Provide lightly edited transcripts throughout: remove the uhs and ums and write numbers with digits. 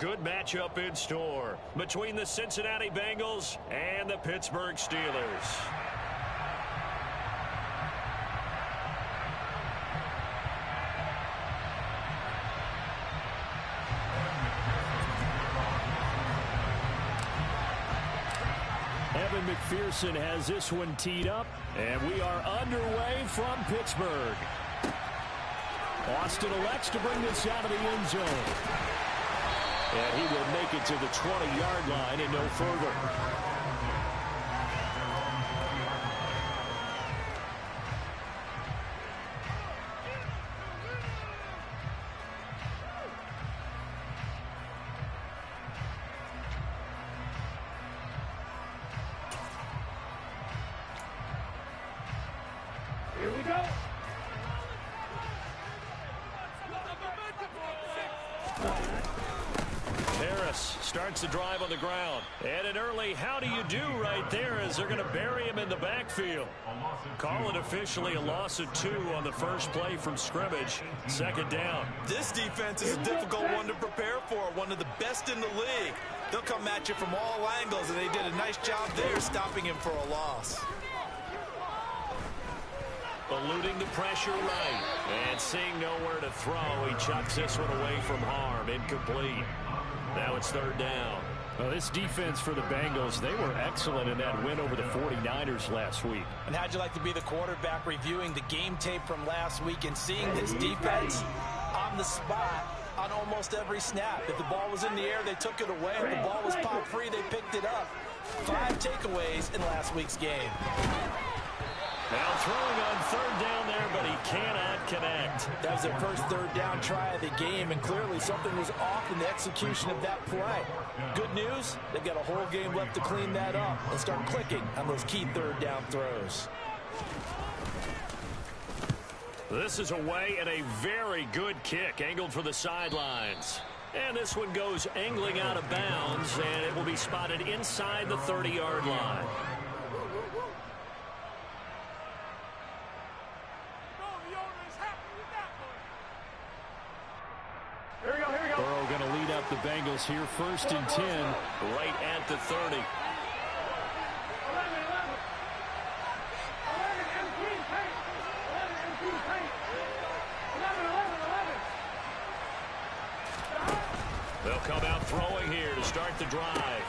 good matchup in store between the Cincinnati Bengals and the Pittsburgh Steelers. Evan McPherson has this one teed up, and we are underway from Pittsburgh. Austin elects to bring this out of the end zone. And he will make it to the 20-yard line and no further. Here we go. Harris starts the drive on the ground. And an early how do you do right there as they're going to bury him in the backfield. Call it officially a loss of 2 on the first play from scrimmage. Second down. This defense is a difficult one to prepare for. One of the best in the league. They'll come at you from all angles, and they did a nice job there stopping him for a loss. Eluding the pressure right. And seeing nowhere to throw, he chucks this one away from harm. Incomplete. Now it's third down. Well, this defense for the Bengals, they were excellent in that win over the 49ers last week. And how'd you like to be the quarterback reviewing the game tape from last week and seeing this defense on the spot on almost every snap? If the ball was in the air, they took it away. If the ball was pop free, they picked it up. 5 takeaways in last week's game. Now throwing on third down there, but he cannot connect. That was their first third down try of the game, and clearly something was off in the execution of that play. Good news, they've got a whole game left to clean that up and start clicking on those key third down throws. This is away and a very good kick, angled for the sidelines. And this one goes angling out of bounds, and it will be spotted inside the 30-yard line. Burrow going to lead up the Bengals here, 1st and 10. Right at the 30. They'll come out throwing here to start the drive.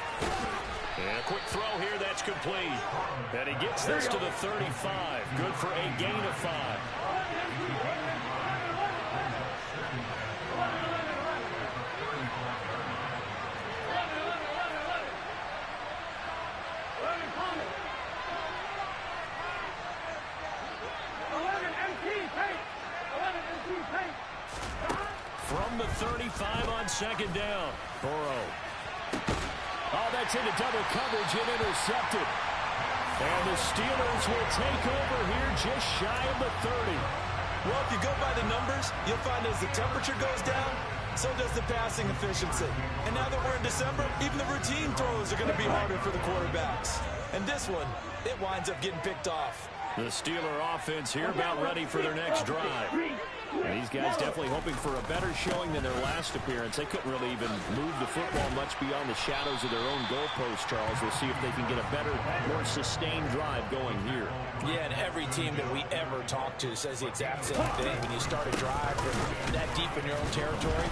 And a quick throw here, that's complete. And he gets this to the 35. Good for a gain of 5. From the 35 on second down. Burrow. Oh, that's into double coverage and intercepted. And the Steelers will take over here just shy of the 30. Well, if you go by the numbers, you'll find as the temperature goes down, so does the passing efficiency. And now that we're in December, even the routine throws are going to be harder for the quarterbacks. And this one, it winds up getting picked off. The Steeler offense here about ready for their next drive. And these guys definitely hoping for a better showing than their last appearance. They couldn't really even move the football much beyond the shadows of their own goalpost, Charles. We'll see if they can get a better, more sustained drive going here. Yeah, and every team that we ever talk to says the exact same thing. When you start a drive from that deep in your own territory,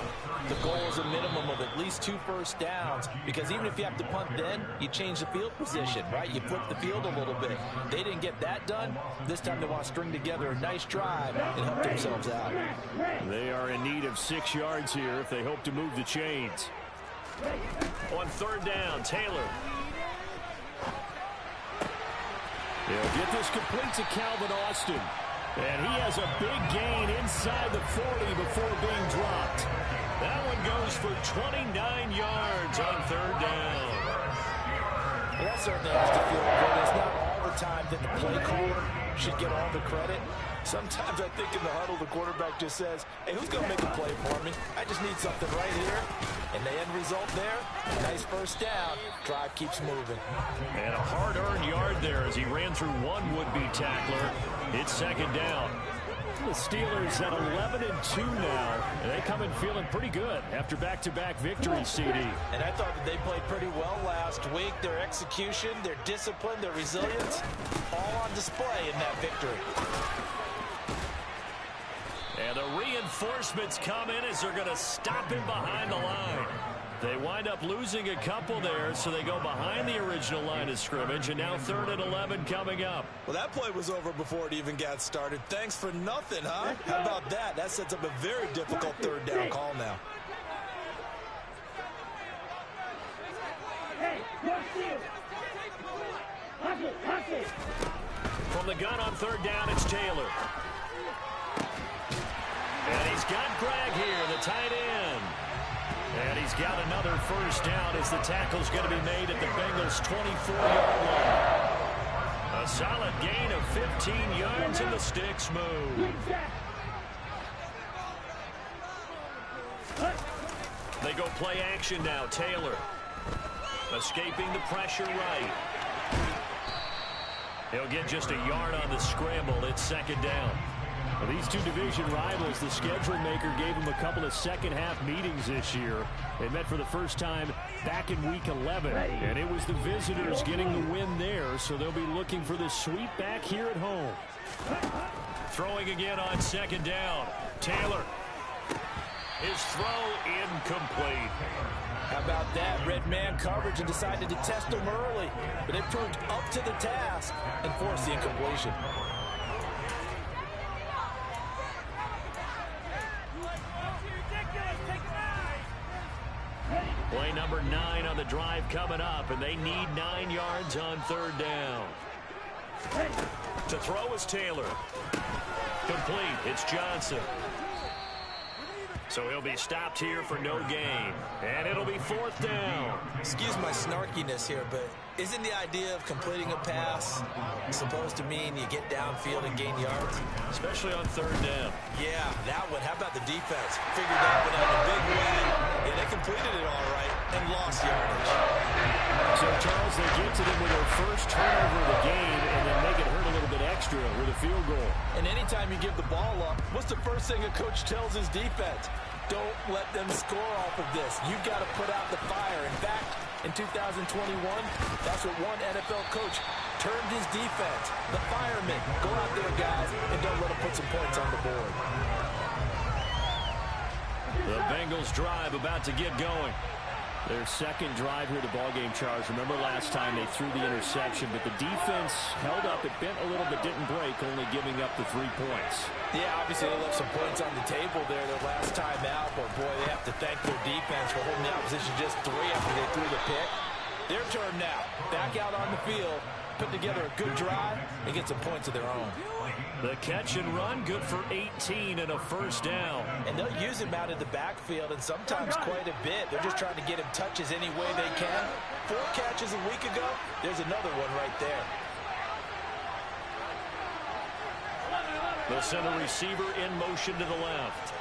the goal is a minimum of at least 2 first downs, because even if you have to punt then, you change the field position, right? You flip the field a little bit. They didn't get that done. This time they want to string together a nice drive and help themselves out. They are in need of 6 yards here if they hope to move the chains. On third down, Taylor. They'll get this complete to Calvin Austin. And he has a big gain inside the 40 before being dropped. That one goes for 29 yards on third down. Well, that certainly has to feel good. It's not all the time that the play caller should get all the credit. Sometimes I think in the huddle, the quarterback just says, hey, who's going to make a play for me? I just need something right here. And the end result there, nice first down. Drive keeps moving. And a hard-earned yard there as he ran through one would-be tackler. It's second down. The Steelers at 11-2 now, and they come in feeling pretty good after back-to-back victories, CD. And I thought that they played pretty well last week. Their execution, their discipline, their resilience, all on display in that victory. And the reinforcements come in as they're going to stop him behind the line. They wind up losing a couple there, so they go behind the original line of scrimmage, and now 3rd and 11 coming up. Well, that play was over before it even got started. Thanks for nothing, huh? How about that? That sets up a very difficult 3rd down call now. From the gun on 3rd down, it's Taylor. And he's got Greg here, the tight end. And he's got another 1st down as the tackle's going to be made at the Bengals' 24-yard line. A solid gain of 15 yards and the sticks move. They go play action now. Taylor escaping the pressure right. He'll get just a yard on the scramble. It's 2nd down. Well, these two division rivals, the schedule maker gave them a couple of second-half meetings this year. They met for the first time back in Week 11, and it was the visitors getting the win there, so they'll be looking for the sweep back here at home. Throwing again on 2nd down. Taylor. His throw incomplete. How about that? Red man coverage and decided to test him early, but it proved up to the task and forced the incompletion. Play number 9 on the drive coming up, and they need 9 yards on 3rd down. To throw is Taylor. Complete. It's Johnson. So he'll be stopped here for no gain. And it'll be 4th down. Excuse my snarkiness here, but isn't the idea of completing a pass supposed to mean you get downfield and gain yards? Especially on 3rd down. Yeah, that one. How about the defense? Figured that one out in a big way. Yeah, they completed it all right and lost yardage. So, Charles, they get to them with their first turnover of the game and then make it hurt a little bit extra with a field goal. And anytime you give the ball up, what's the first thing a coach tells his defense? Don't let them score off of this. You've got to put out the fire. In fact, in 2021, that's what one NFL coach termed his defense. The firemen. Go out there, guys, and don't let them put some points on the board. The Bengals drive about to get going. Their second drive here of the ballgame, Charles. Remember last time they threw the interception, but the defense held up. It bent a little but didn't break, only giving up the 3 points. Yeah, obviously they left some points on the table there their last time out, but boy, they have to thank their defense for holding the opposition just 3 after they threw the pick. Their turn now. Back out on the field, put together a good drive, and get some points of their own. The catch and run, good for 18 and a 1st down. And they'll use him out in the backfield, and sometimes quite a bit. They're just trying to get him touches any way they can. 4 catches a week ago, there's another one right there. They'll send a receiver in motion to the left.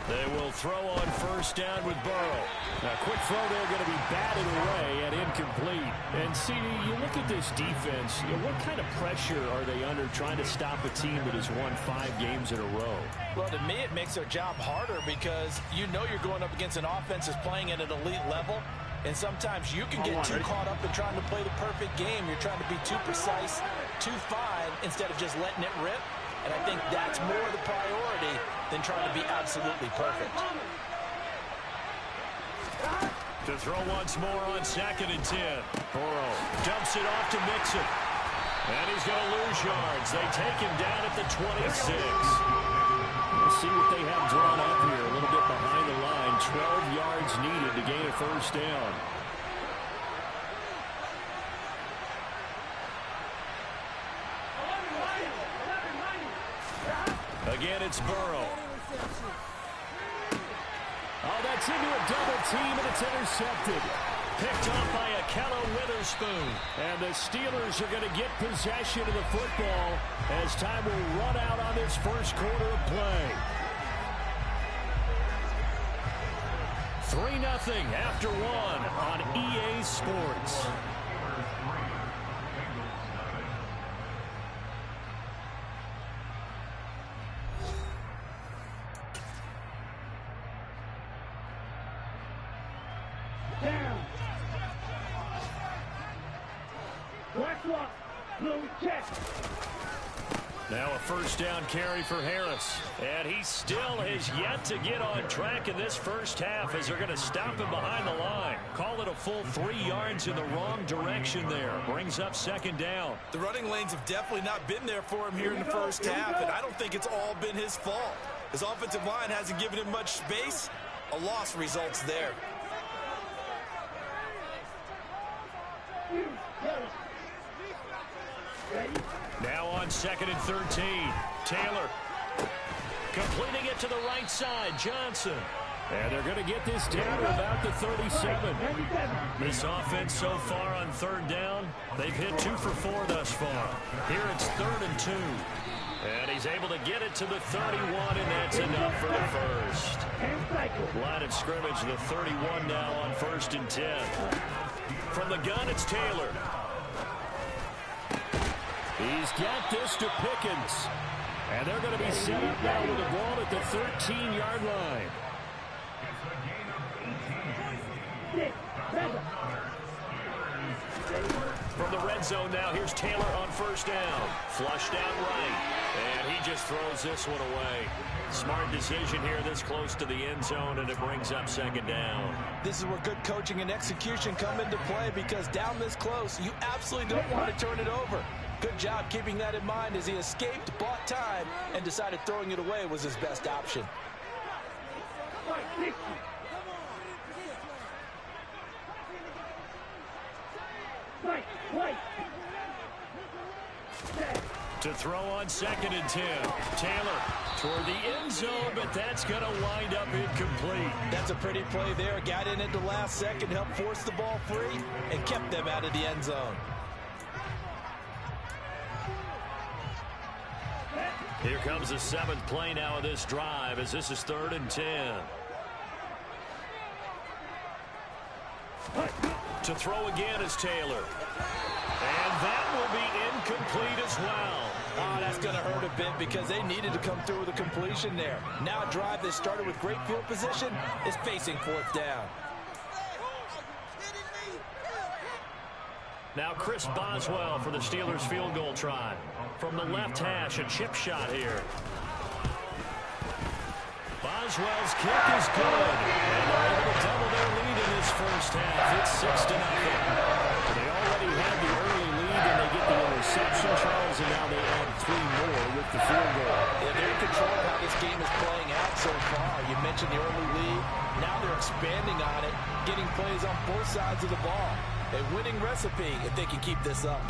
They will throw on 1st down with Burrow. A quick throw there going to be batted away and incomplete. And, CD, you look at this defense, what kind of pressure are they under trying to stop a team that has won 5 games in a row? Well, to me, it makes their job harder because you know you're going up against an offense that's playing at an elite level. And sometimes you can get too caught up in trying to play the perfect game. You're trying to be too precise, too fine, instead of just letting it rip. And I think that's more the priority than trying to be absolutely perfect. To throw once more on 2nd and 10. Burrow dumps it off to Mixon. And he's going to lose yards. They take him down at the 26. We'll see what they have drawn up here. A little bit behind the line. 12 yards needed to gain a 1st down. Again, it's Burrow. Oh, that's into a double team, and it's intercepted. Picked off by Ahkello Witherspoon. And the Steelers are going to get possession of the football as time will run out on this first quarter of play. 3-0 after 1 on EA Sports. Down. Black lock. Blue check. Now a first down carry for Harris. And he still has yet to get on track in this first half as they're going to stop him behind the line. Call it a full 3 yards in the wrong direction there. Brings up second down. The running lanes have definitely not been there for him here in the first half, and I don't think it's all been his fault. His offensive line hasn't given him much space. A loss results there. Now on 2nd and 13. Taylor completing it to the right side. Johnson. And they're going to get this down to about the 37. This offense so far on 3rd down, they've hit 2 for 4 thus far. Here it's 3rd and 2. And he's able to get it to the 31, and that's enough for the first. Line of scrimmage, the 31 now on 1st and 10. From the gun, it's Taylor. He's got this to Pickens. And they're going to be set up now with the ball at the 13-yard line. From the red zone now, here's Taylor on 1st down. Flushed out right. And he just throws this one away. Smart decision here this close to the end zone, and it brings up 2nd down. This is where good coaching and execution come into play, because down this close, you absolutely don't want to turn it over. Good job keeping that in mind as he escaped, bought time, and decided throwing it away was his best option. To throw on 2nd and 10. Taylor toward the end zone, but that's going to wind up incomplete. That's a pretty play there. Got in at the last second, helped force the ball free, and kept them out of the end zone. Here comes the 7th play now of this drive, as this is 3rd and 10. To throw again is Taylor. And that will be incomplete as well. Oh, that's going to hurt a bit because they needed to come through with a completion there. Now a drive that started with great field position is facing 4th down. Now Chris Boswell for the Steelers field goal try. From the left hash, a chip shot here. Boswell's kick is good. And they're able to double their lead in this first half. It's 6-0. They already had the early lead, and they get the interception, Charles, and now they add 3 more with the field goal. Yeah, they're in control of how this game is playing out so far. You mentioned the early lead. Now they're expanding on it, getting plays on both sides of the ball. A winning recipe if they can keep this up.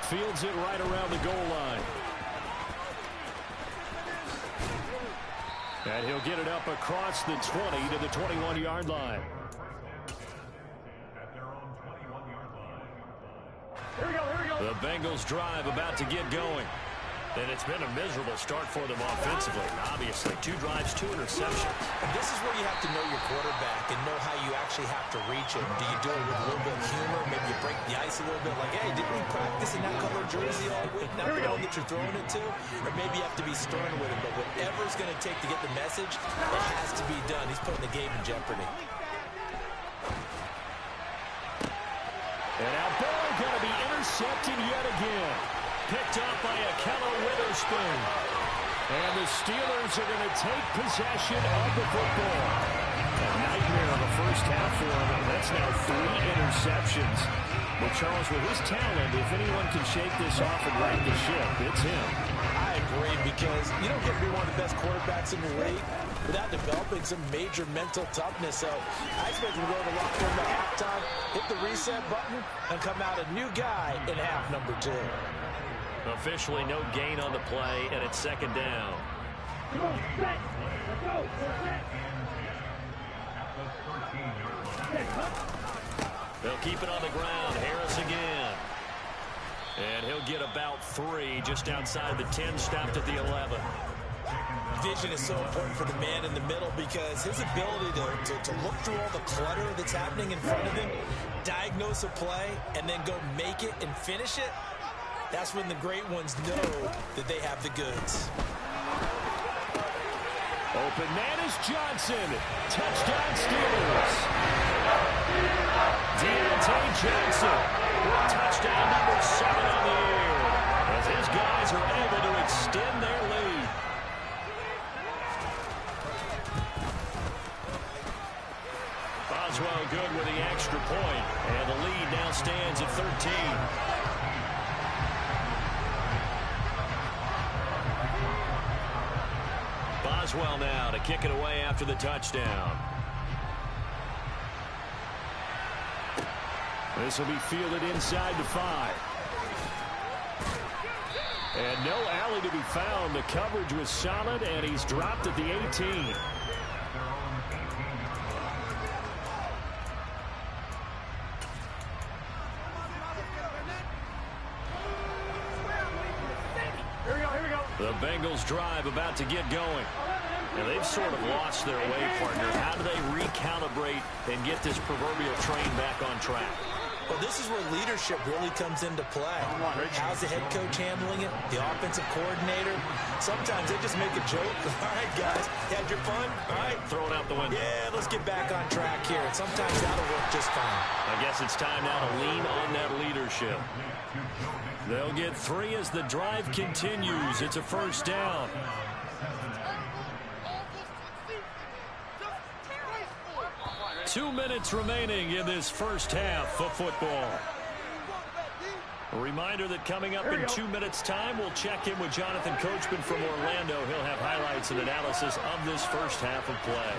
Fields it right around the goal line. And he'll get it up across the 20 to the 21-yard line. Here we go. The Bengals drive about to get going. And it's been a miserable start for them offensively. Obviously, 2 drives, 2 interceptions. And this is where you have to know your quarterback and know how you actually have to reach him. Do you do it with a little bit of humor? Maybe you break the ice a little bit like, hey, didn't we practice in that color jersey all week? Not the one that you're throwing it to. Or maybe you have to be stern with him. But whatever it's going to take to get the message, it has to be done. He's putting the game in jeopardy. And now ball going to be intercepted yet again. Picked up by Ahkello Witherspoon. And the Steelers are going to take possession of the football. A nightmare in the first half for him. And that's now 3 interceptions. But Charles, with his talent, if anyone can shake this off and right the ship, it's him. I agree, because you don't get to be one of the best quarterbacks in the league without developing some major mental toughness. So I expect him to go to the locker room at halftime, hit the reset button, and come out a new guy in half number 2. Officially no gain on the play, and it's 2nd down. Come on, set. Let's go. They'll keep it on the ground. Harris again. And he'll get about 3 just outside the 10, stopped at the 11. Vision is so important for the man in the middle, because his ability to look through all the clutter that's happening in front of him, diagnose a play, and then go make it and finish it, that's when the great ones know that they have the goods. Open man is Johnson. Touchdown Steelers. Deontay Johnson with touchdown number 7 on the year, as his guys are able to extend their lead. Boswell good with the extra point, and the lead now stands at 13. Boswell now to kick it away after the touchdown. This will be fielded inside the 5. And no alley to be found. The coverage was solid, and he's dropped at the 18. The Bengals drive about to get going. And they've sort of lost their way, partner. How do they recalibrate and get this proverbial train back on track? Well, this is where leadership really comes into play. How's the head coach handling it? The offensive coordinator? Sometimes they just make a joke. All right, guys, you had your fun? All right. Throw it out the window. Yeah, let's get back on track here. And sometimes that'll work just fine. I guess it's time now to lean on that leadership. They'll get 3 as the drive continues. It's a first down. Two minutes remaining in this first half of football. A reminder that coming up in 2 minutes' time, we'll check in with Jonathan Coachman from Orlando. He'll have highlights and analysis of this first half of play.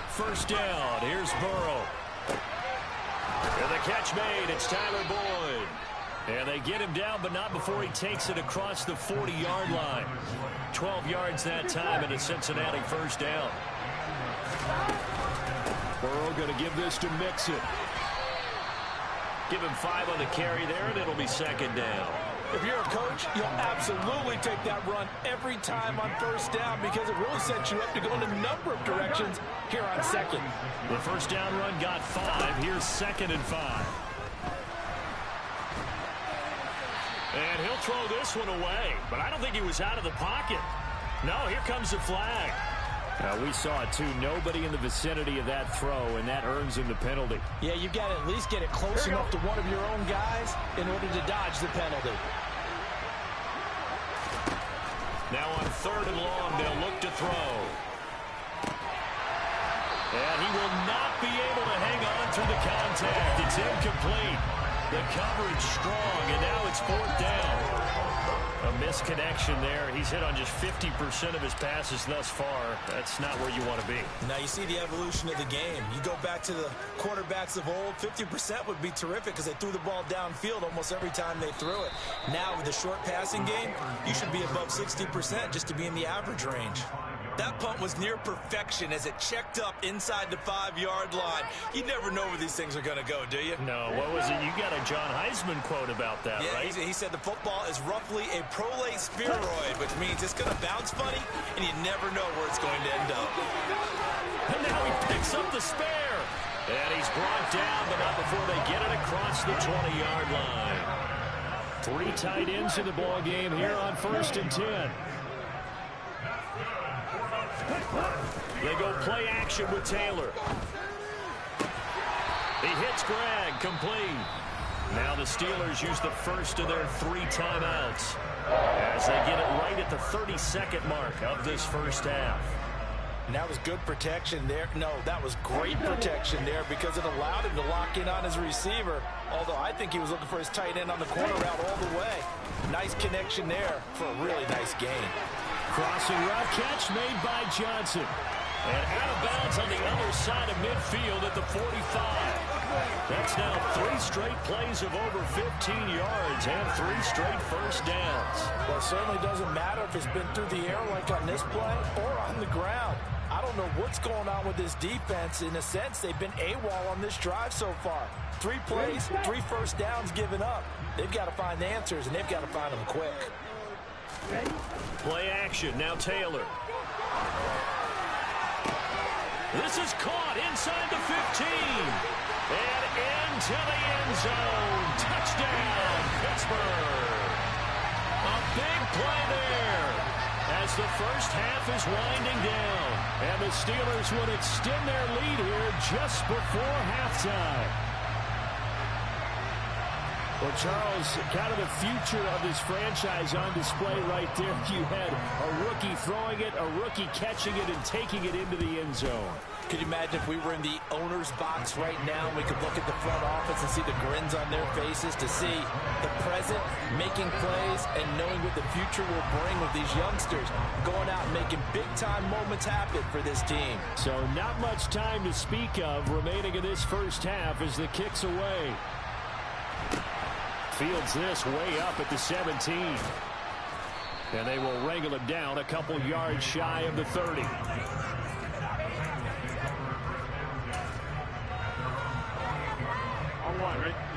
First down, here's Burrow. And the catch made, it's Tyler Boyd. And they get him down, but not before he takes it across the 40-yard line. 12 yards that time, and a Cincinnati first down. Burrow going to give this to Mixon. Give him 5 on the carry there, and it'll be second down. If you're a coach, you'll absolutely take that run every time on first down because it really sets you up to go in a number of directions here on second. The first down run got 5. Here's second and 5. And he'll throw this one away, but I don't think he was out of the pocket. No, here comes the flag. We saw it, too. Nobody in the vicinity of that throw, and that earns him the penalty. Yeah, you've got to at least get it close enough to one of your own guys in order to dodge the penalty. Now on 3rd and long, they'll look to throw. And he will not be able to hang on through the contact. It's incomplete. The coverage strong, and now it's 4th down. A misconnection there. He's hit on just 50% of his passes thus far. That's not where you want to be. Now you see the evolution of the game. You go back to the quarterbacks of old, 50% would be terrific because they threw the ball downfield almost every time they threw it. Now with the short passing game, you should be above 60% just to be in the average range. That punt was near perfection as it checked up inside the 5-yard line. You never know where these things are going to go, do you? No. What was it? You got a John Heisman quote about that, right? He said the football is roughly a prolate spheroid, which means it's going to bounce funny, and you never know where it's going to end up. And now he picks up the spare. And he's brought down, but not before they get it across the 20-yard line. 3 tight ends in the ball game here on 1st and 10. They go play action with Taylor. He hits Greg, complete. Now the Steelers use the first of their 3 timeouts as they get it right at the 32nd mark of this first half. And that was good protection there. No, that was great protection there because it allowed him to lock in on his receiver, although I think he was looking for his tight end on the corner route all the way. Nice connection there for a really nice gain. Crossing route catch made by Johnson. And out of bounds on the other side of midfield at the 45. That's now 3 straight plays of over 15 yards and 3 straight first downs. Well, it certainly doesn't matter if it's been through the air like on this play or on the ground. I don't know what's going on with this defense. In a sense, they've been AWOL on this drive so far. 3 plays, 3 first downs given up. They've got to find the answers, and they've got to find them quick. Play action. Now Taylor. This is caught inside the 15. And into the end zone. Touchdown, Pittsburgh. A big play there as as the first half is winding down. And the Steelers would extend their lead here just before halftime. Well, Charles, kind of the future of this franchise on display right there. You had a rookie throwing it, a rookie catching it, and taking it into the end zone. Could you imagine if we were in the owner's box right now and we could look at the front office and see the grins on their faces, to see the present making plays and knowing what the future will bring with these youngsters going out and making big-time moments happen for this team. So not much time to speak of remaining in this first half as the kick's away. Fields this way up at the 17. And they will wrangle him down a couple yards shy of the 30.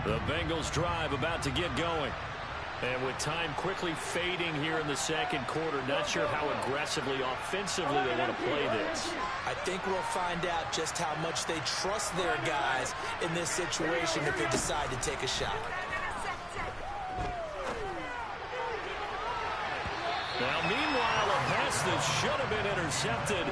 The Bengals drive about to get going. And with time quickly fading here in the second quarter, not sure how aggressively, offensively they want to play this. I think we'll find out just how much they trust their guys in this situation if they decide to take a shot. Now, meanwhile, a pass that should have been intercepted,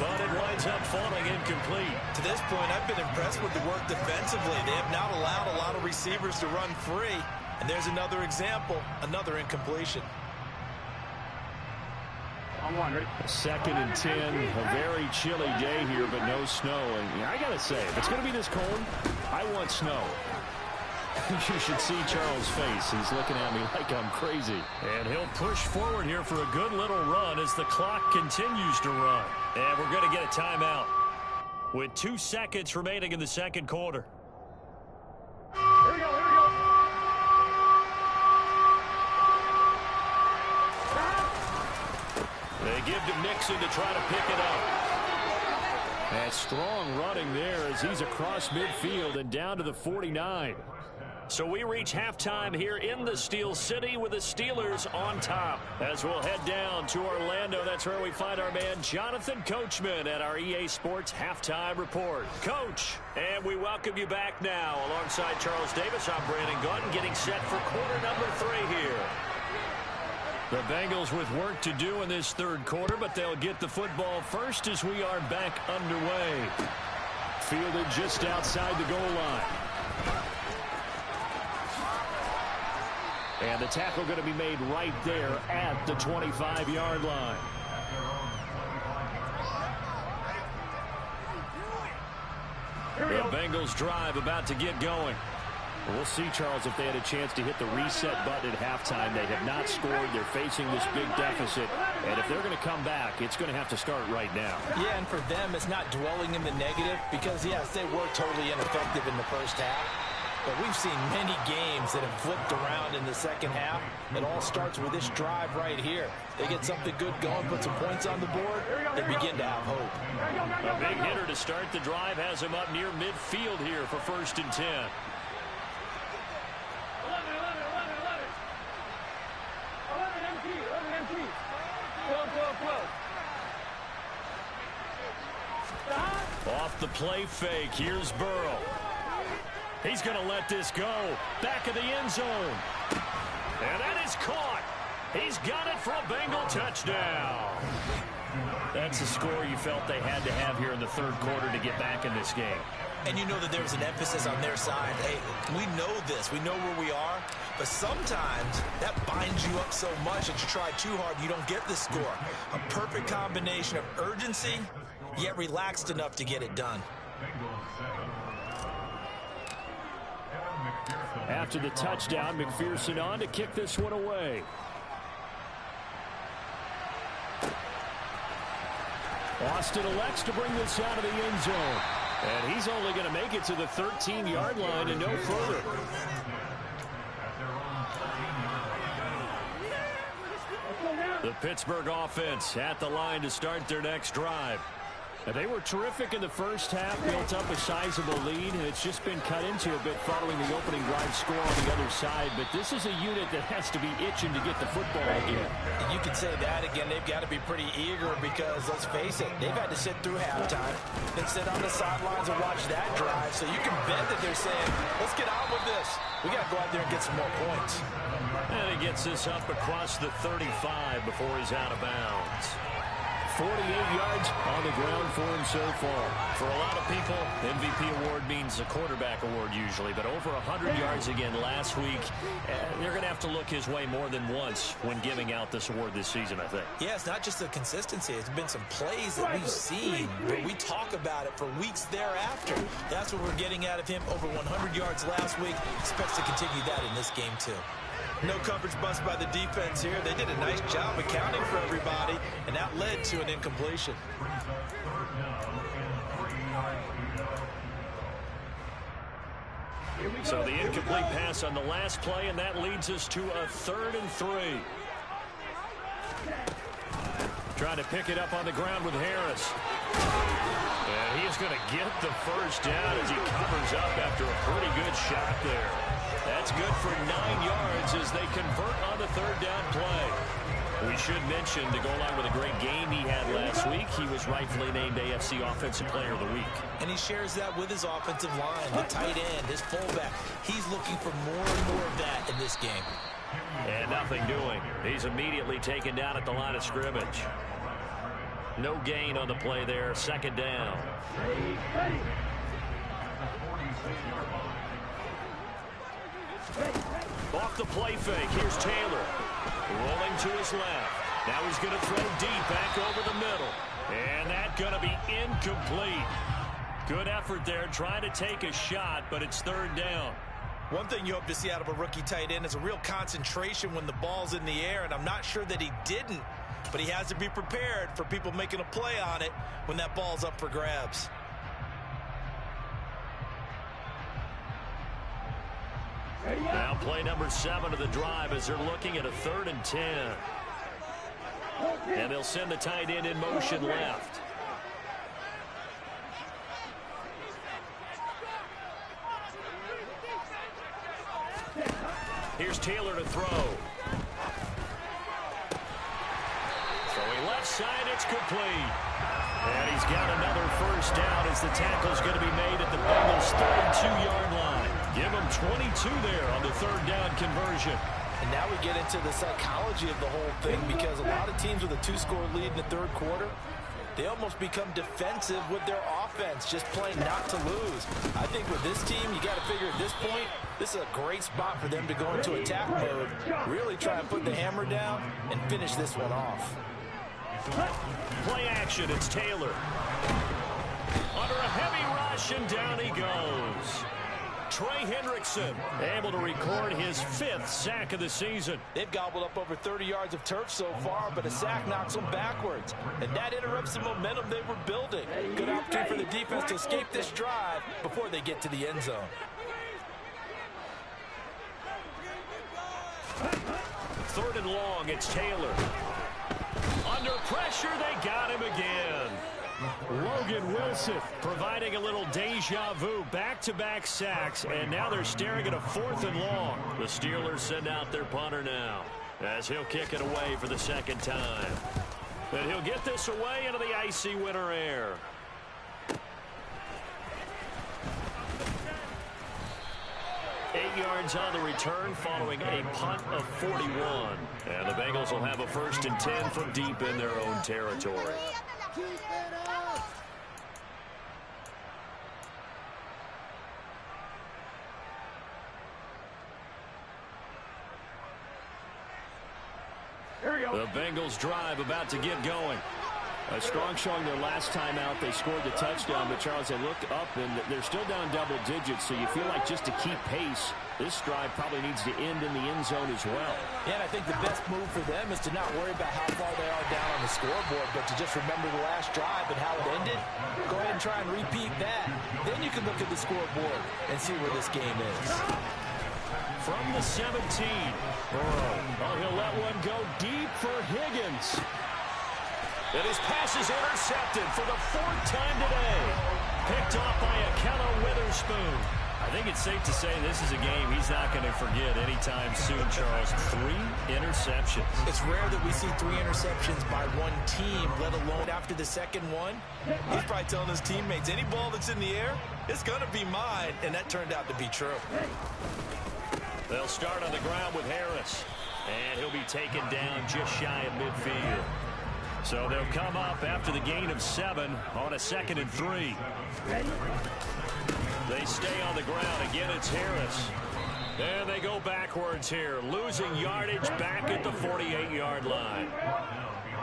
but it winds up falling incomplete. To this point, I've been impressed with the work defensively. They have not allowed a lot of receivers to run free. And there's another example, another incompletion. Second and 10, a very chilly day here, but no snow. And I got to say, if it's going to be this cold, I want snow. You should see Charles' face. He's looking at me like I'm crazy. And he'll push forward here for a good little run as the clock continues to run. And we're going to get a timeout with 2 seconds remaining in the second quarter. Here we go, here we go. They give to Mixon to try to pick it up. And strong running there as he's across midfield and down to the 49. So we reach halftime here in the Steel City with the Steelers on top. As we'll head down to Orlando, that's where we find our man Jonathan Coachman at our EA Sports Halftime Report. Coach, and we welcome you back now. Alongside Charles Davis, I'm Brandon Gaudin, getting set for quarter number 3 here. The Bengals with work to do in this third quarter, but they'll get the football first as we are back underway. Fielded just outside the goal line. And the tackle going to be made right there at the 25-yard line. The Bengals drive about to get going. We'll see, Charles, if they had a chance to hit the reset button at halftime. They have not scored. They're facing this big deficit. And if they're going to come back, it's going to have to start right now. Yeah, and for them, it's not dwelling in the negative because, yes, they were totally ineffective in the first half. But we've seen many games that have flipped around in the second half. It all starts with this drive right here. They get something good going, put some points on the board, they begin to have hope. A big hitter to start the drive has him up near midfield here for 1st and 10. 11 empty. 12. Off the play fake, here's Burrow. He's going to let this go. Back of the end zone. And that is caught. He's got it for a Bengal touchdown. That's a score you felt they had to have here in the third quarter to get back in this game. And you know that there's an emphasis on their side. Hey, we know this. We know where we are. But sometimes that binds you up so much that you try too hard and you don't get the score. A perfect combination of urgency, yet relaxed enough to get it done. After the touchdown, McPherson on to kick this one away. Austin elects to bring this out of the end zone. And he's only going to make it to the 13-yard line and no further. The Pittsburgh offense at the line to start their next drive. They were terrific in the first half, built up a sizable lead, and it's just been cut into a bit following the opening drive score on the other side. But this is a unit that has to be itching to get the football again. And you could say that again. They've got to be pretty eager because, let's face it, they've had to sit through halftime, then sit on the sidelines and watch that drive. So you can bet that they're saying, let's get on with this. We got to go out there and get some more points. And he gets this up across the 35 before he's out of bounds. 48 yards on the ground for him so far. For a lot of people, MVP award means a quarterback award usually, but over 100 yards again last week. They're going to have to look his way more than once when giving out this award this season, I think. Yeah, it's not just the consistency. It's been some plays that we've seen where we talk about it for weeks thereafter. That's what we're getting out of him. Over 100 yards last week. Expects to continue that in this game, too. No coverage bust by the defense here. They did a nice job accounting for everybody, and that led to an incompletion. So the incomplete pass on the last play, and that leads us to a 3rd and 3. Trying to pick it up on the ground with Harris. And he is going to get the first down as he covers up after a pretty good shot there. That's good for 9 yards as they convert on the 3rd down play. We should mention, to go along with a great game he had last week, he was rightfully named AFC Offensive Player of the Week. And he shares that with his offensive line, the tight end, his fullback. He's looking for more and more of that in this game. And nothing doing. He's immediately taken down at the line of scrimmage. No gain on the play there. 2nd down. Off the play fake. Here's Taylor. Rolling to his left. Now he's going to throw deep back over the middle. And that's going to be incomplete. Good effort there trying to take a shot, but it's 3rd down. One thing you hope to see out of a rookie tight end is a real concentration when the ball's in the air, and I'm not sure that he didn't, but he has to be prepared for people making a play on it when that ball's up for grabs. Now play number 7 of the drive as they're looking at a 3rd and 10. And they'll send the tight end in motion left. Here's Taylor to throw. Throwing left side, it's complete. And he's got another first down as the tackle's going to be made at the Bengals' 32-yard line. Give him 22 there on the 3rd down conversion. And now we get into the psychology of the whole thing, because a lot of teams with a 2-score lead in the 3rd quarter, they almost become defensive with their offense, just playing not to lose. I think with this team, you got to figure at this point, this is a great spot for them to go into attack mode, really try and put the hammer down and finish this one off. Play action, it's Taylor. Under a heavy rush, and down he goes. Trey Hendrickson able to record his 5th sack of the season. They've gobbled up over 30 yards of turf so far, but a sack knocks them backwards. And that interrupts the momentum they were building. Good opportunity for the defense to escape this drive before they get to the end zone. 3rd and long, it's Taylor. Under pressure, they got him again. Logan Wilson providing a little deja vu, back-to-back sacks, and now they're staring at a 4th and long. The Steelers send out their punter now as he'll kick it away for the 2nd time. And he'll get this away into the icy winter air. Eight yards on the return following a punt of 41. And the Bengals will have a 1st and 10 from deep in their own territory. The Bengals drive about to get going. A strong showing their last time out. They scored the touchdown, but Charles, they look up and they're still down double digits, so you feel like just to keep pace, this drive probably needs to end in the end zone as well. Yeah, and I think the best move for them is to not worry about how far they are down on the scoreboard, but to just remember the last drive and how it ended. Go ahead and try and repeat that. Then you can look at the scoreboard and see where this game is. From the 17. Oh, he'll let one go deep for Higgins. And his pass is intercepted for the 4th time today. Picked off by Ahkello Witherspoon. I think it's safe to say this is a game he's not going to forget anytime soon, Charles. 3 interceptions. It's rare that we see 3 interceptions by one team, let alone after the second one. He's probably telling his teammates, any ball that's in the air, it's going to be mine. And that turned out to be true. They'll start on the ground with Harris. And he'll be taken down just shy of midfield. So they'll come up after the gain of 7 on a 2nd and 3. They stay on the ground. Again, it's Harris. And they go backwards here, losing yardage back at the 48-yard line.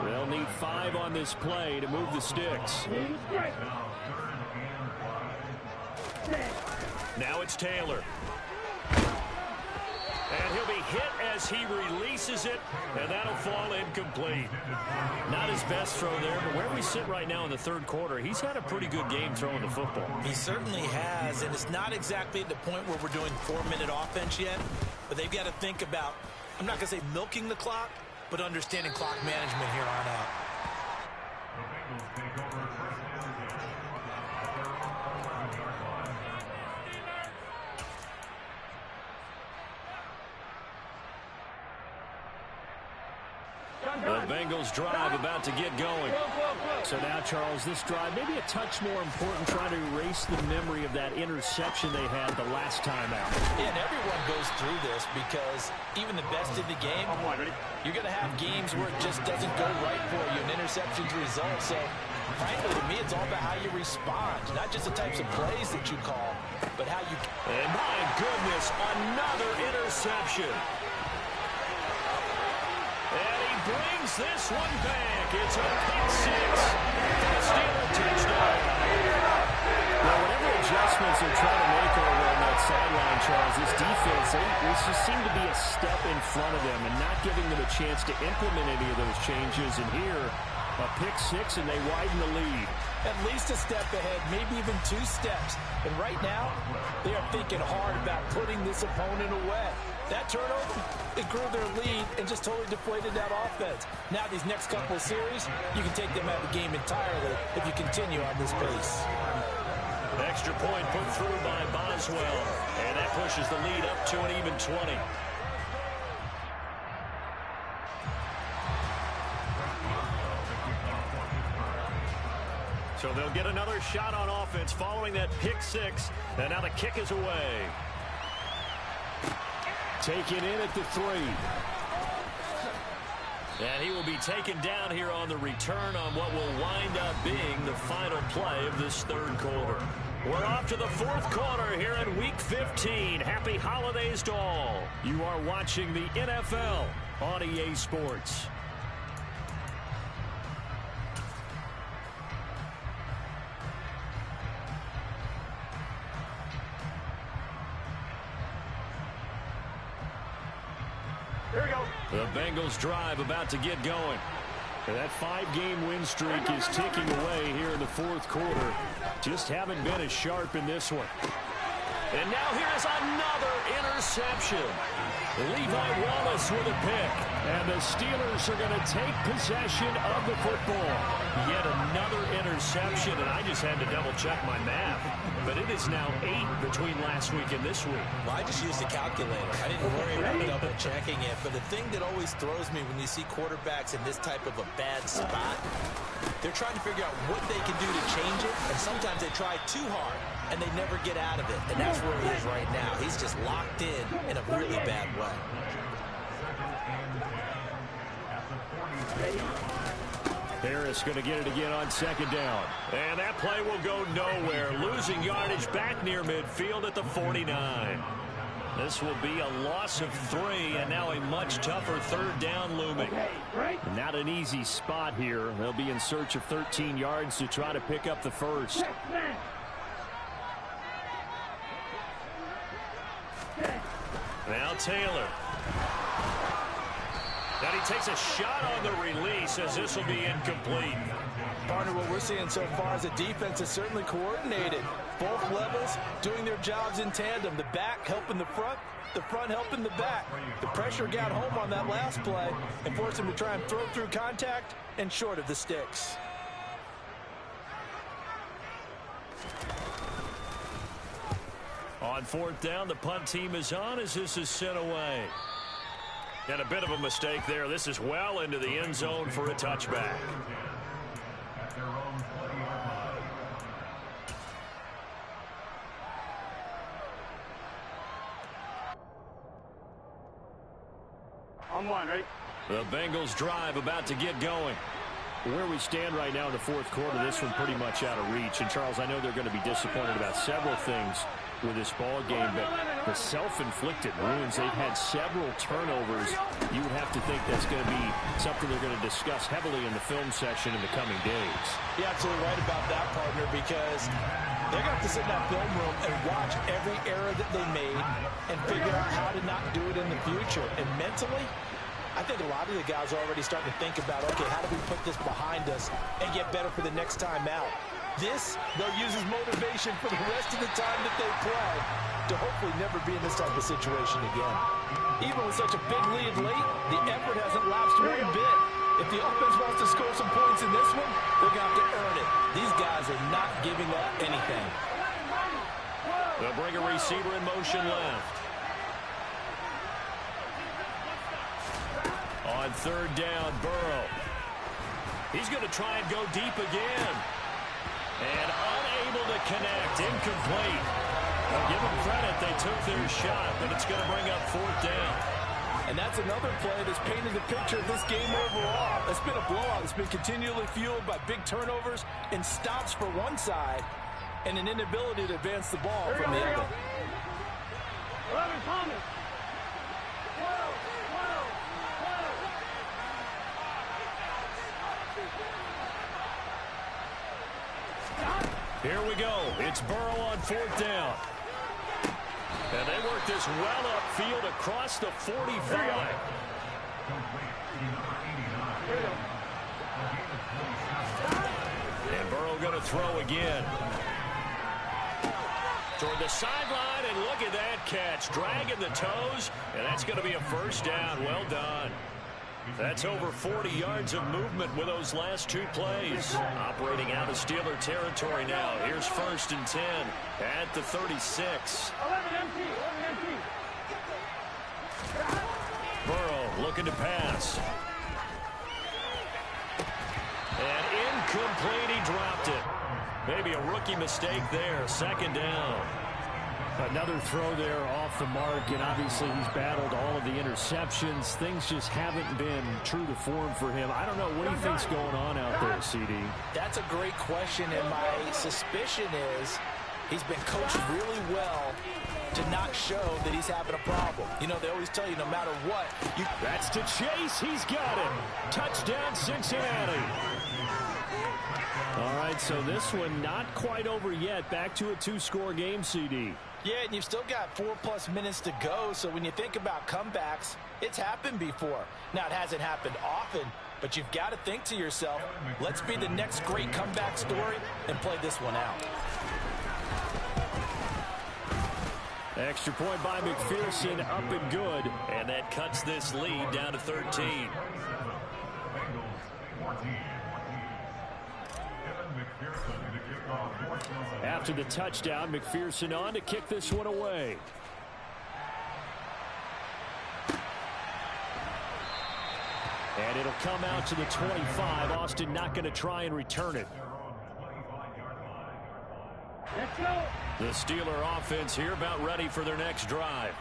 They'll need 5 on this play to move the sticks. Now it's Taylor. And he'll be hit as he releases it, and that'll fall incomplete. Not his best throw there, but where we sit right now in the 3rd quarter, he's had a pretty good game throwing the football. He certainly has, and it's not exactly at the point where we're doing 4-minute offense yet, but they've got to think about, I'm not going to say milking the clock, but understanding clock management here on out. The Bengals drive about to get going. So now, Charles, this drive maybe a touch more important, trying to erase the memory of that interception they had the last time out. Yeah, and everyone goes through this because even the best in the game, you're going to have games where it just doesn't go right for you, and interceptions result. So, frankly, to me, it's all about how you respond, not just the types of plays that you call, but how you... And my goodness, another interception. And he brings this one back. It's a pick 6 for the Steeler touchdown. Well, whatever adjustments they're trying to make over on that sideline, Charles, this defense, they just seem to be a step in front of them and not giving them a chance to implement any of those changes. And here, a pick 6, and they widen the lead. At least a step ahead, maybe even 2 steps. And right now, they are thinking hard about putting this opponent away. That turnover, it grew their lead and just totally deflated that offense. Now these next couple of series, you can take them out of the game entirely if you continue on this pace. Extra point put through by Boswell. And that pushes the lead up to an even 20. So they'll get another shot on offense following that pick 6. And now the kick is away. Taken in at the 3. And he will be taken down here on the return on what will wind up being the final play of this 3rd quarter. We're off to the 4th quarter here in Week 15. Happy holidays to all. You are watching the NFL on EA Sports. Here we go. The Bengals drive about to get going. And that 5-game win streak is ticking away here in the 4th quarter. Just haven't been as sharp in this one. And now here's another interception. Levi Wallace with a pick. And the Steelers are going to take possession of the football. Yet another interception, and I just had to double-check my math. But it is now 8 between last week and this week. Well, I just used a calculator. I didn't worry about double-checking it. But the thing that always throws me when you see quarterbacks in this type of a bad spot, they're trying to figure out what they can do to change it. And sometimes they try too hard, and they never get out of it. And that's where he is right now. He's just locked in a really bad way. Harris going to get it again on 2nd down. And that play will go nowhere. Losing yardage back near midfield at the 49. This will be a loss of 3, and now a much tougher 3rd down looming. Not an easy spot here. They'll be in search of 13 yards to try to pick up the 1st. Now Taylor. And he takes a shot on the release as this will be incomplete. Partner, what we're seeing so far is the defense is certainly coordinated. Both levels doing their jobs in tandem. The back helping the front, the front helping the back. The pressure got home on that last play and forced him to try and throw through contact and short of the sticks. On fourth down, the punt team is on as this is sent away. And a bit of a mistake there. This is well into the end zone for a touchback. On one, right? The Bengals drive about to get going. Where we stand right now in the fourth quarter, this one pretty much out of reach. And, Charles, I know they're going to be disappointed about several things with this ball game, but the self-inflicted wounds, they've had several turnovers. You would have to think that's going to be something they're going to discuss heavily in the film session in the coming days. You're absolutely right about that, partner, because they're going to have to sit in that film room and watch every error that they made and figure out how to not do it in the future. And mentally, I think a lot of the guys are already starting to think about, okay, how do we put this behind us and get better for the next time out? This, they'll use as motivation for the rest of the time that they play to hopefully never be in this type of situation again. Even with such a big lead late, the effort hasn't lapsed one bit. If the offense wants to score some points in this one, they're going to have to earn it. These guys are not giving up anything. They'll bring a receiver in motion left. On third down, Burrow. He's going to try and go deep again. And unable to connect. Incomplete. Well, give them credit. They took their shot, but it's going to bring up fourth down. And that's another play that's painted the picture of this game overall. It's been a blowout. It's been continually fueled by big turnovers and stops for one side and an inability to advance the ball from the other. 11, Thomas. Here we go. It's Burrow on fourth down. And they work this well upfield across the 45. And Burrow going to throw again. Toward the sideline, and look at that catch. Dragging the toes, and that's going to be a first down. Well done. That's over 40 yards of movement with those last two plays. Operating out of Steeler territory now. Here's first and 10 at the 36. 11 empty. Burrow looking to pass. And incomplete, he dropped it. Maybe a rookie mistake there. Second down. Another throw there off the mark, and obviously he's battled all of the interceptions. Things just haven't been true to form for him. I don't know. What do you think's going on out there, CD? That's a great question, and my suspicion is he's been coached really well to not show that he's having a problem. You know, they always tell you no matter what. That's to Chase. He's got it. Touchdown, Cincinnati. All right, so this one not quite over yet. Back to a two-score game, CD. Yeah, and you've still got 4+ minutes to go, so when you think about comebacks, it's happened before. Now, it hasn't happened often, but you've got to think to yourself, let's be the next great comeback story and play this one out. Extra point by McPherson, up and good. And that cuts this lead down to 13. After the touchdown, McPherson on to kick this one away. And it'll come out to the 25. Austin not going to try and return it. Let's go. The Steeler offense here about ready for their next drive.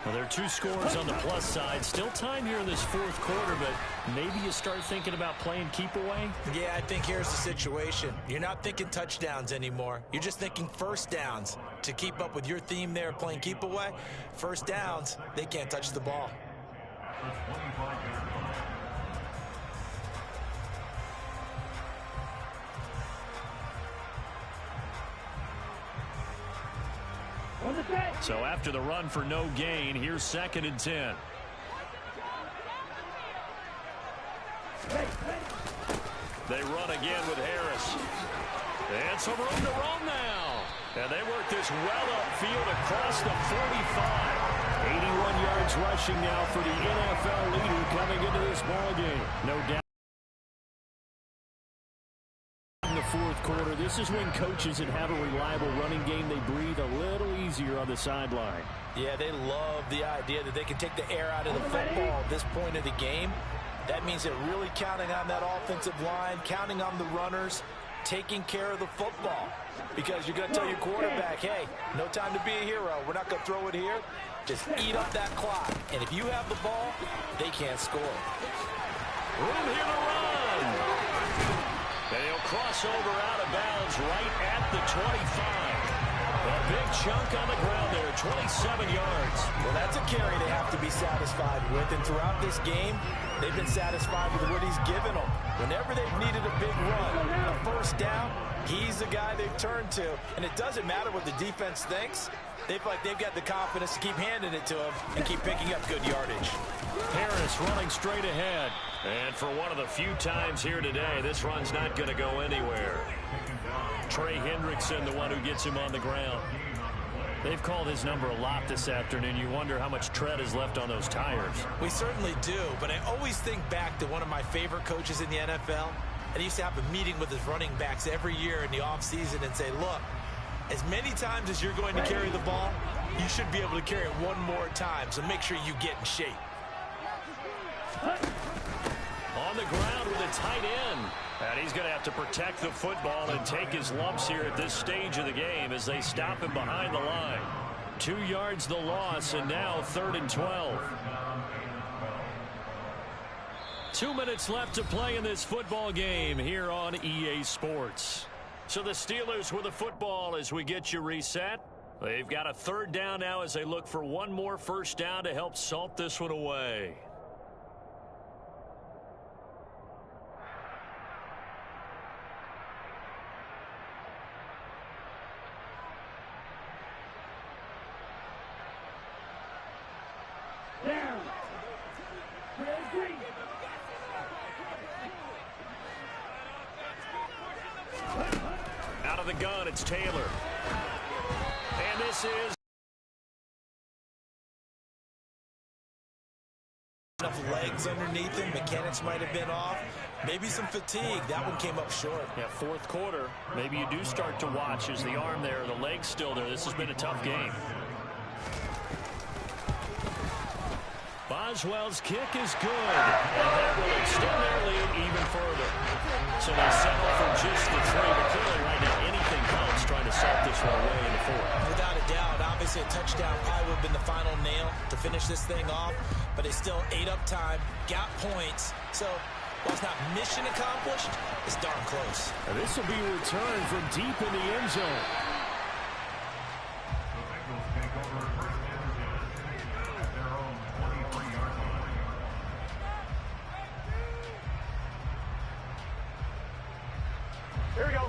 Well, there are two scores on the plus side. Still time here in this fourth quarter, but maybe you start thinking about playing keep away? Yeah, I think here's the situation. You're not thinking touchdowns anymore. You're just thinking first downs. To keep up with your theme there, playing keep away, first downs, they can't touch the ball. So after the run for no gain, here's second and 10. They run again with Harris. And some room to roam now. And they work this well upfield across the 45. 81 yards rushing now for the NFL leader coming into this ball game. No doubt. In the fourth quarter, this is when coaches that have a reliable running game, they breathe a little easier on the sideline. Yeah, they love the idea that they can take the air out of the football at this point of the game. That means they're really counting on that offensive line, counting on the runners, taking care of the football. Because you're going to tell your quarterback, hey, no time to be a hero. We're not going to throw it here. Just eat up that clock. And if you have the ball, they can't score. Room here to run. And he'll cross over out of bounds right at the 25. A big chunk on the ground there, 27 yards. Well, that's a carry they have to be satisfied with. And throughout this game, they've been satisfied with what he's given them. Whenever they've needed a big run, a first down, he's the guy they've turned to. And it doesn't matter what the defense thinks. They feel like they've got the confidence to keep handing it to him and keep picking up good yardage. Harris running straight ahead. And for one of the few times here today, this run's not going to go anywhere. Trey Hendrickson, the one who gets him on the ground. They've called his number a lot this afternoon. You wonder how much tread is left on those tires. We certainly do, but I always think back to one of my favorite coaches in the NFL. And he used to have a meeting with his running backs every year in the offseason and say, look, as many times as you're going to carry the ball, you should be able to carry it one more time, so make sure you get in shape. On the ground with a tight end. And he's going to have to protect the football and take his lumps here at this stage of the game as they stop him behind the line. 2 yards the loss, and now 3rd and 12. 2 minutes left to play in this football game here on EA Sports. So the Steelers with the football as we get you reset. They've got a 3rd down now as they look for one more first down to help salt this one away. Out of the gun, it's Taylor. And this is enough legs underneath him. Mechanics might have been off. Maybe some fatigue. That one came up short. yeah, fourth quarter. Maybe you do start to watch as the arm there, the leg's still there. This has been a tough game. Boswell's kick is good. And that will extend their lead even further. So they settle for just the 3, but clearly right now anything helps trying to salt this one away in the 4th. Without a doubt, obviously a touchdown probably would have been the final nail to finish this thing off, but they still ate up time, got points. So while it's not mission accomplished, it's darn close. And this will be returned from deep in the end zone.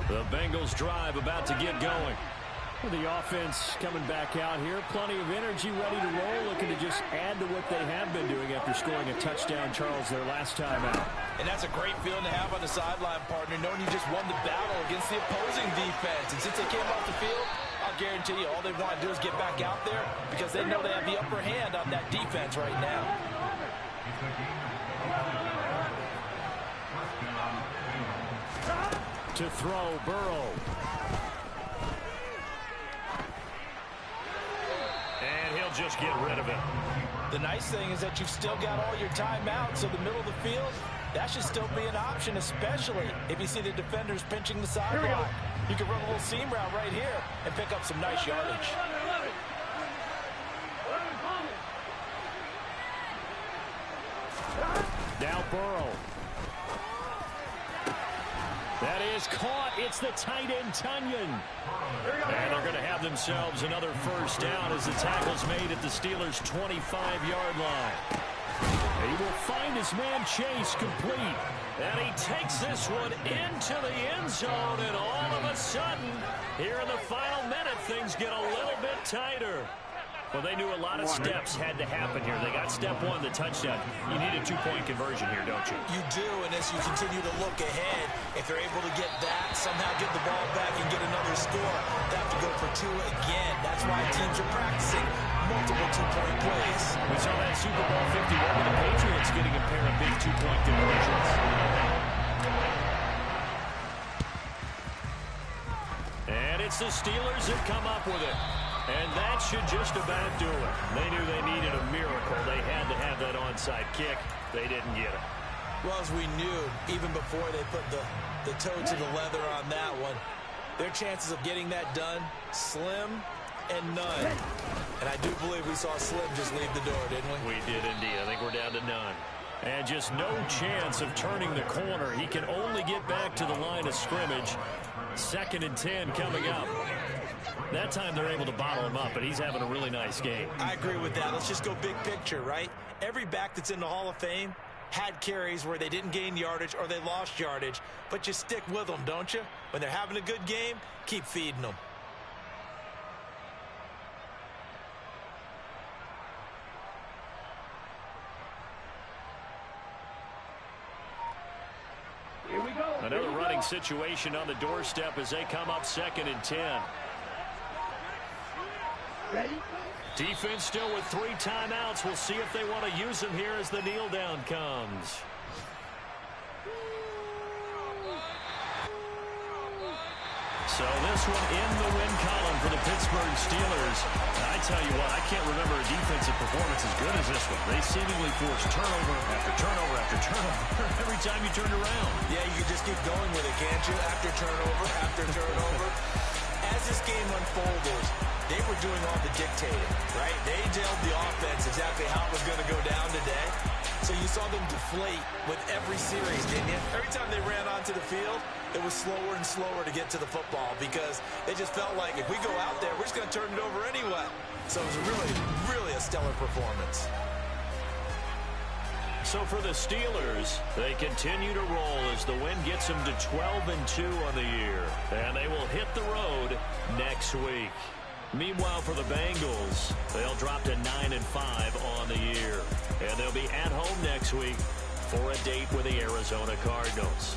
The Bengals drive about to get going. The offense coming back out here. Plenty of energy, ready to roll, looking to just add to what they have been doing after scoring a touchdown, Charles, their last time out. And that's a great feeling to have on the sideline, partner, knowing you just won the battle against the opposing defense. And since they came off the field, I'll guarantee you all they want to do is get back out there because they know they have the upper hand on that defense right now. To throw, Burrow. And he'll just get rid of it. The nice thing is that you've still got all your timeouts, so the middle of the field, that should still be an option, especially if you see the defenders pinching the sideline. You can run a little seam route right here and pick up some nice yardage. Now Burrow. That is caught. It's the tight end, Tunyon. And they're going to have themselves another first down as the tackle's made at the Steelers' 25-yard line. He will find his man Chase complete. And he takes this one into the end zone, and all of a sudden, here in the final minute, things get a little bit tighter. Well, they knew a lot of steps had to happen here. They got step 1, the touchdown. You need a 2-point conversion here, don't you? You do, and as you continue to look ahead, if they're able to get that, somehow get the ball back and get another score, they have to go for 2 again. That's why teams are practicing multiple two-point plays. We saw that Super Bowl 51 with the Patriots getting a pair of big two-point conversions. And it's the Steelers that come up with it. And that should just about do it. They knew they needed a miracle. They had to have that onside kick. They didn't get it. Well, as we knew, even before they put the toe to the leather on that one, their chances of getting that done, slim and none. And I do believe we saw Slim just leave the door, didn't we? We did indeed. I think we're down to none. And just no chance of turning the corner. He can only get back to the line of scrimmage. 2nd and 10 coming up. That time they're able to bottle him up, but he's having a really nice game. I agree with that. Let's just go big picture, right? Every back that's in the Hall of Fame had carries where they didn't gain yardage or they lost yardage, but you stick with them, don't you? When they're having a good game, keep feeding them. Here we go. Another running situation on the doorstep as they come up 2nd and 10. Ready? Defense still with 3 timeouts. We'll see if they want to use them here as the kneel down comes. So this one in the win column for the Pittsburgh Steelers. I tell you what, I can't remember a defensive performance as good as this one. They seemingly forced turnover after turnover after turnover every time you turned around. Yeah, you can just keep going with it, can't you? After turnover. As this game unfolded, they were doing all the dictating, right? They told the offense exactly how it was going to go down today. So you saw them deflate with every series, didn't you? Every time they ran onto the field, it was slower and slower to get to the football because they just felt like if we go out there, we're just going to turn it over anyway. So it was really a stellar performance. So for the Steelers, they continue to roll as the win gets them to 12-2 on the year. And they will hit the road next week. Meanwhile, for the Bengals, they'll drop to 9-5 on the year. And they'll be at home next week for a date with the Arizona Cardinals.